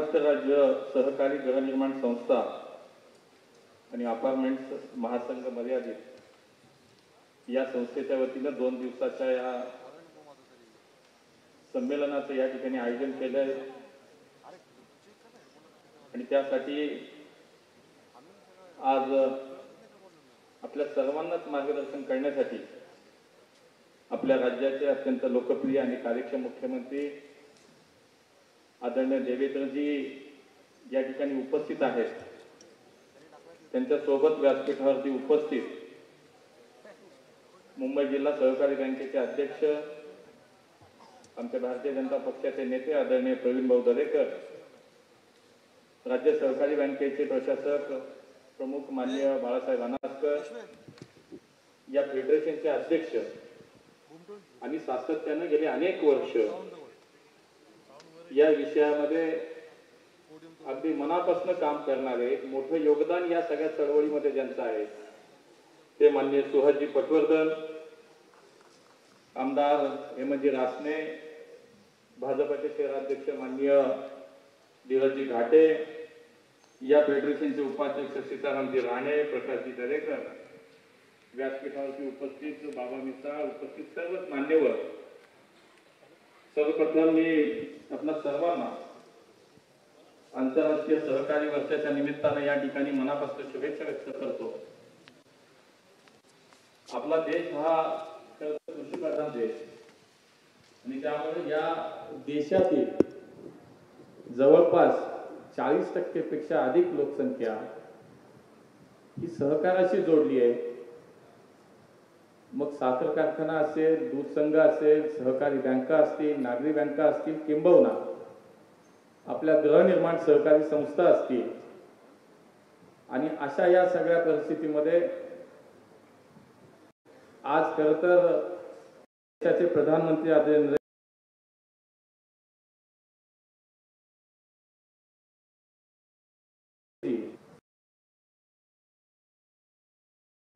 महाराष्ट्र राज्य सहकारी गृहनिर्माण संस्था आणि अपार्टमेंट्स महासंघ मर्यादित या संस्थेच्या वतीनं 2 दिवसाच्या या संमेलनाचं या ठिकाणी आयोजन केलं आहे आणि त्यासाठी आज आपल्या सर्वांनाच मार्गदर्शन करण्यासाठी आपल्या राज्याचे अत्यंत लोकप्रिय आणि कार्यक्षम मुख्यमंत्री आदरणीय देवेंद्रजी या ठिकाणी उपस्थित आहेत। त्यांच्या सोबत व्यासपीठावरती उपस्थित मुंबई जिल्हा सहकारी बँकेचे अध्यक्ष आमच्या भारतीय जनता पक्षाचे नेते आदरणीय प्रवीण भाऊ दरेकर, राज्य सहकारी बँकेचे प्रशासक प्रमुख माननीय बाळासाहेब अनासकर, या फेडरेशनचे अध्यक्ष आणि सातत्याने गेले अनेक वर्ष या विषयामध्ये अगदी मनापासून काम करणारे, एक मोठं योगदान या सगळ्या चळवळीमध्ये ज्यांचं आहे ते माननीय सुहासजी पटवर्धन, आमदार हेमंतजी रासने, भाजपचे शहराध्यक्ष माननीय धीरजजी घाटे, या फेडरेशनचे उपाध्यक्ष सीतारामजी राणे, प्रकाशजी दरेकर, व्यासपीठावरती उपस्थित बाबा मिसाळ, उपस्थित सर्वच मान्यवर, सर्वप्रथम मी आपल्या सर्वांना आंतरराष्ट्रीय सहकारी वर्षाच्या निमित्तानं या ठिकाणी मनापासून शुभेच्छा व्यक्त करतो। आपला देश हा कृषीप्रधान देश आणि त्यामुळे या देशातील जवळपास 40% पेक्षा अधिक लोकसंख्या ही सहकाराशी जोडली आहे। मग साखर कारखाना असेल, दूध संघ असेल, सहकारी बँका असतील, नागरी बँका असतील, किंबहुना आपल्या गृहनिर्माण सहकारी संस्था असतील, आणि अशा या सगळ्या परिस्थितीमध्ये आज खरं तर देशाचे प्रधानमंत्री आदरणीय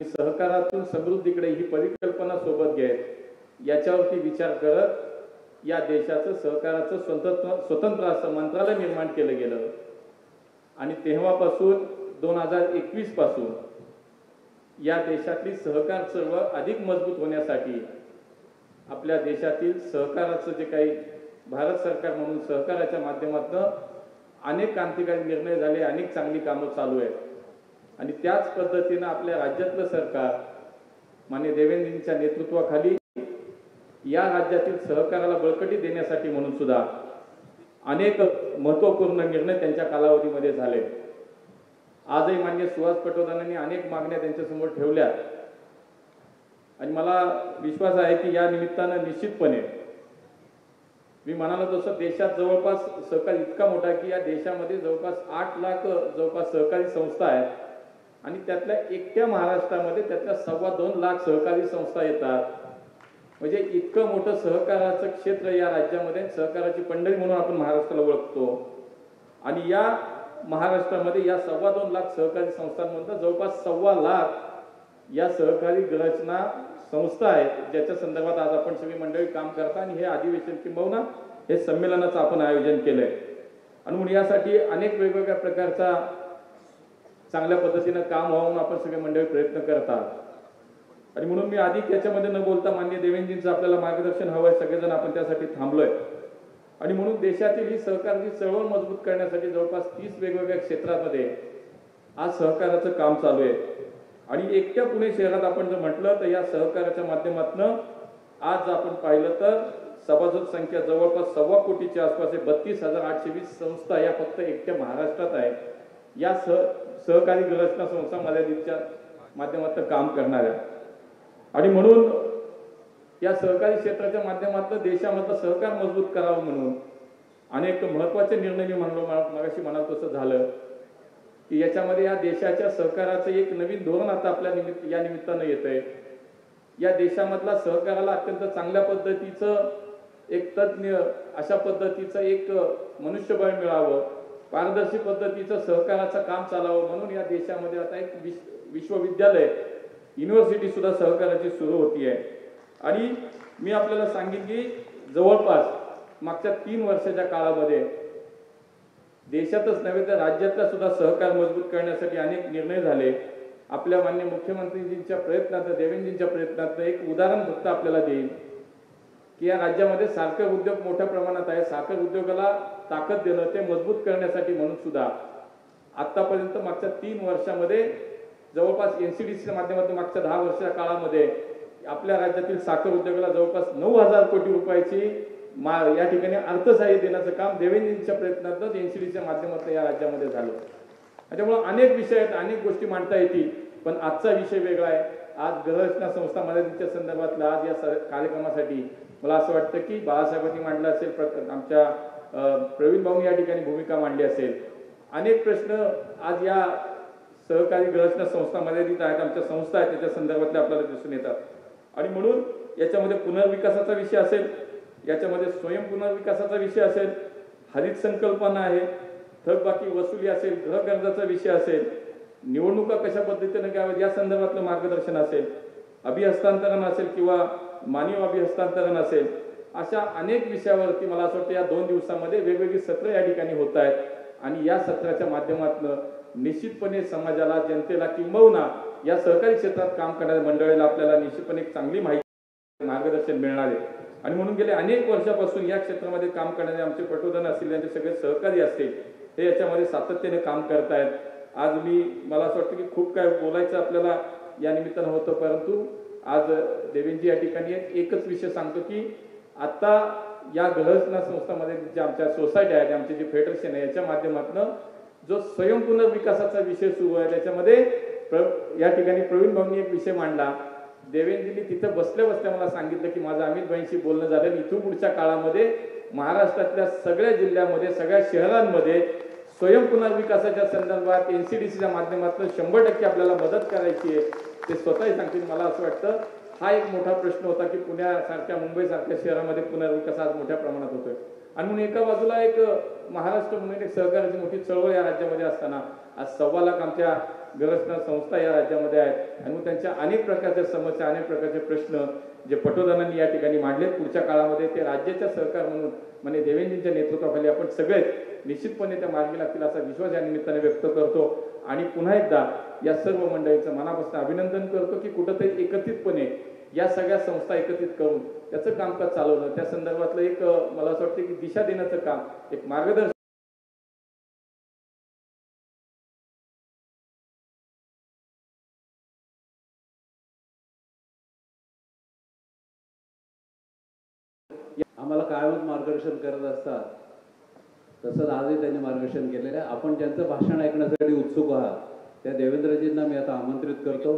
सहकारातून समृद्धीकडे ही परिकल्पना सोबत घेत याच्यावरती विचार करत या देशाचं सहकाराचं स्वतंत्र असं मंत्रालय निर्माण केलं गेलं आणि तेव्हापासून 2021 पासून या देशातली सहकार चळवळ अधिक मजबूत होण्यासाठी आपल्या देशातील सहकाराचं जे काही भारत सरकार म्हणून सहकाराच्या माध्यमातून अनेक क्रांतिकारी निर्णय झाले, अनेक चांगली कामं चालू आहेत आणि त्याच पद्धतीनं आपल्या राज्यातलं सरकार माननीय देवेंद्रजींच्या नेतृत्वाखाली या राज्यातील सहकाराला बळकटी देण्यासाठी म्हणून सुद्धा अनेक महत्त्वपूर्ण निर्णय त्यांच्या कालावधीमध्ये झाले। आजही माननीय सुहास पटवर्धनांनी अनेक मागण्या त्यांच्यासमोर ठेवल्या आणि मला विश्वास आहे की या निमित्तानं निश्चितपणे मी म्हणालो तसं देशात जवळपास सहकार इतका मोठा की या देशामध्ये जवळपास 8 लाख जवळपास सहकारी संस्था आहेत आणि त्यातल्या एकट्या महाराष्ट्रामध्ये त्यातल्या 2.25 लाख सहकारी संस्था येतात। म्हणजे इतकं मोठं सहकाराचं क्षेत्र या राज्यामध्ये, सहकाराची पंढरी म्हणून आपण महाराष्ट्राला ओळखतो आणि या महाराष्ट्रामध्ये या 2.25 लाख सहकारी संस्थांमधून जवळपास 1.25 लाख या सहकारी गृहरचना संस्था आहेत ज्याच्या संदर्भात आज आपण सगळी मंडळी काम करता आणि हे अधिवेशन किंबहुना हे संमेलनाचं आपण आयोजन केलंय आणि म्हणून यासाठी अनेक वेगवेगळ्या प्रकारचा चांगल्या पद्धतीनं काम व्हावून आपण सगळे मंडळी प्रयत्न करतात आणि म्हणून मी अधिक याच्यामध्ये न बोलता माननीय देवेंद्रजींचं आपल्याला मार्गदर्शन हवंय, सगळेजण आपण त्यासाठी थांबलोय आणि म्हणून देशातील ही सहकारची चळवळ मजबूत करण्यासाठी जवळपास 30 वेगवेगळ्या क्षेत्रामध्ये आज सहकाराचं काम चालू आहे आणि एकट्या पुणे शहरात आपण जर म्हटलं तर या सहकाराच्या माध्यमातून आज आपण पाहिलं तर सभासद संख्या जवळपास 1.25 कोटीच्या आसपास आहे। 32,820 संस्था या फक्त एकट्या महाराष्ट्रात आहेत या सहकारी गृहरचना संस्था मर्यादितच्या माध्यमातून काम करणाऱ्या आणि म्हणून या सहकारी क्षेत्राच्या माध्यमातून देशामधलं सहकार मजबूत करावं म्हणून अनेक महत्त्वाचे निर्णय मी म्हणलो मगाशी म्हणाल तसं झालं की याच्यामध्ये या देशाच्या सहकाराचं एक नवीन धोरण आता आपल्या या निमित्तानं येतंय। या देशामधला सहकाराला अत्यंत चांगल्या पद्धतीचं एक तज्ञ अशा पद्धतीचं एक मनुष्यबळ मिळावं, पारदर्शी पद्धतीचं सहकाराचं काम चालावं म्हणून या देशामध्ये आता एक विश्वविद्यालय, युनिव्हर्सिटी सुद्धा सहकाराची सुरू होती आहे आणि मी आपल्याला सांगेन की जवळपास मागच्या 3 वर्षाच्या काळामध्ये देशातच नव्हे तर राज्यातला सुद्धा सहकार मजबूत करण्यासाठी अनेक निर्णय झाले. आपल्या माननीय मुख्यमंत्रीजींच्या प्रयत्नात, देवेंद्रजींच्या प्रयत्नात एक उदाहरण फक्त आपल्याला देईल की या राज्यामध्ये साखर उद्योग मोठ्या प्रमाणात आहे. साखर उद्योगाला ताकद देणं, ते मजबूत करण्यासाठी म्हणून सुद्धा आतापर्यंत मागच्या 3 वर्षामध्ये जवळपास एनसीडीसीच्या माध्यमातून मागच्या 10 वर्षाच्या काळामध्ये आपल्या राज्यातील साखर उद्योगाला जवळपास 9,000 कोटी रुपयाची या ठिकाणी अर्थसहाय्य देण्याचं काम देवेंद्रजींच्या प्रयत्नातून एनसीडीसीच्या माध्यमातून या राज्यामध्ये झालं. त्याच्यामुळे अनेक विषय आहेत, अनेक गोष्टी मांडता येतील, पण आजचा विषय वेगळा आहे. आज गृहरचना संस्था मर्यादितच्या संदर्भातला आज या कार्यक्रमासाठी मला असं वाटतं की बाळासाहेबांनी मांडलं असेल, आमच्या प्रवीण भाऊंनी या ठिकाणी भूमिका मांडली असेल. अनेक प्रश्न आज या सहकारी गृहरचना संस्था मर्यादित आहेत, आमच्या संस्था आहेत, त्याच्या संदर्भातले आपल्याला दिसून येतात. आणि म्हणून याच्यामध्ये पुनर्विकासाचा विषय असेल, याच्यामध्ये स्वयं पुनर्विकासाचा विषय असेल, हरित संकल्पना आहे, थकबाकी वसुली असेल, गृहकर्जाचा विषय असेल, निवडणुका कशा पद्धतीने घ्याव्यात या संदर्भातलं मार्गदर्शन असेल, अभिहस्तांतरण असेल किंवा मानवी अभिहस्तांतरण असेल, अशा अनेक विषयावरती मला असं वाटतं या 2 दिवसामध्ये वेगवेगळी सत्र या ठिकाणी होत आहेत. आणि या सत्राच्या माध्यमातून निश्चितपणे समाजाला, जनतेला किंबहुना या सहकारी क्षेत्रात काम करणाऱ्या मंडळीला आपल्याला निश्चितपणे एक चांगली माहिती, मार्गदर्शन मिळणार आहे. आणि म्हणून गेले अनेक वर्षापासून या क्षेत्रामध्ये काम करणारे आमचे पटवर्धन असतील, यांचे सगळे सहकारी असतील, हे याच्यामध्ये सातत्याने काम करतायत. आज मला असं वाटतं की खूप काय बोलायचं आपल्याला या निमित्तानं होतं, परंतु आज देवेंद्रजी या ठिकाणी एकच विषय सांगतो की आता या गृहरचना संस्थांमध्ये जे आमच्या सोसायटी आहेत, आमचे जे फेडरेशन आहे, याच्या माध्यमातून जो स्वयं पुनर्विकासाचा विषय सुरू आहे, त्याच्यामध्ये या ठिकाणी प्रवीण भाऊंनी एक विषय मांडला. देवेंद्रजींनी तिथं बसल्या बसल्या मला सांगितलं की माझं अमित भाईंशी बोलणं झालं, इथून पुढच्या काळामध्ये महाराष्ट्रातल्या सगळ्या जिल्ह्यामध्ये, सगळ्या शहरांमध्ये स्वयं पुनर्विकासाच्या संदर्भात एनसीडीसीच्या माध्यमातून 100% आपल्याला मदत करायची आहे. ते स्वतःही सांगतील. मला असं वाटतं हा एक मोठा प्रश्न होता की पुण्यासारख्या, मुंबईसारख्या शहरामध्ये पुनर्विकास आज मोठ्या प्रमाणात होतोय. आणि म्हणून एका बाजूला एक महाराष्ट्र म्हणून एक सहकार्याची मोठी चळवळ या राज्यामध्ये असताना आज 1.25 लाख आमच्या गृहरचना संस्था या राज्यामध्ये आहेत. आणि मग त्यांच्या अनेक प्रकारच्या समस्या, अनेक प्रकारचे प्रश्न जे पटवर्धनांनी या ठिकाणी मांडले, पुढच्या काळामध्ये ते राज्याच्या सहकार म्हणून म्हणजे देवेंद्रजींच्या नेतृत्वाखाली आपण सगळेच निश्चितपणे त्या मार्गी लागतील असा विश्वास या निमित्ताने व्यक्त करतो. आणि पुन्हा एकदा या सर्व मंडळींचं मनापासून अभिनंदन करतो की कुठंतरी एकत्रितपणे या सगळ्या संस्था एकत्रित करून त्याचं कामकाज चालवणं, त्या संदर्भातलं एक मला असं वाटतं की दिशा देण्याचं काम, एक मार्गदर्शन आम्हाला कायमच मार्गदर्शन करत असतात. तसंच आजही त्यांनी मार्गदर्शन केलेलं आहे. आपण ज्यांचं भाषण ऐकण्यासाठी उत्सुक आहात त्या देवेंद्रजींना मी आता आमंत्रित करतो.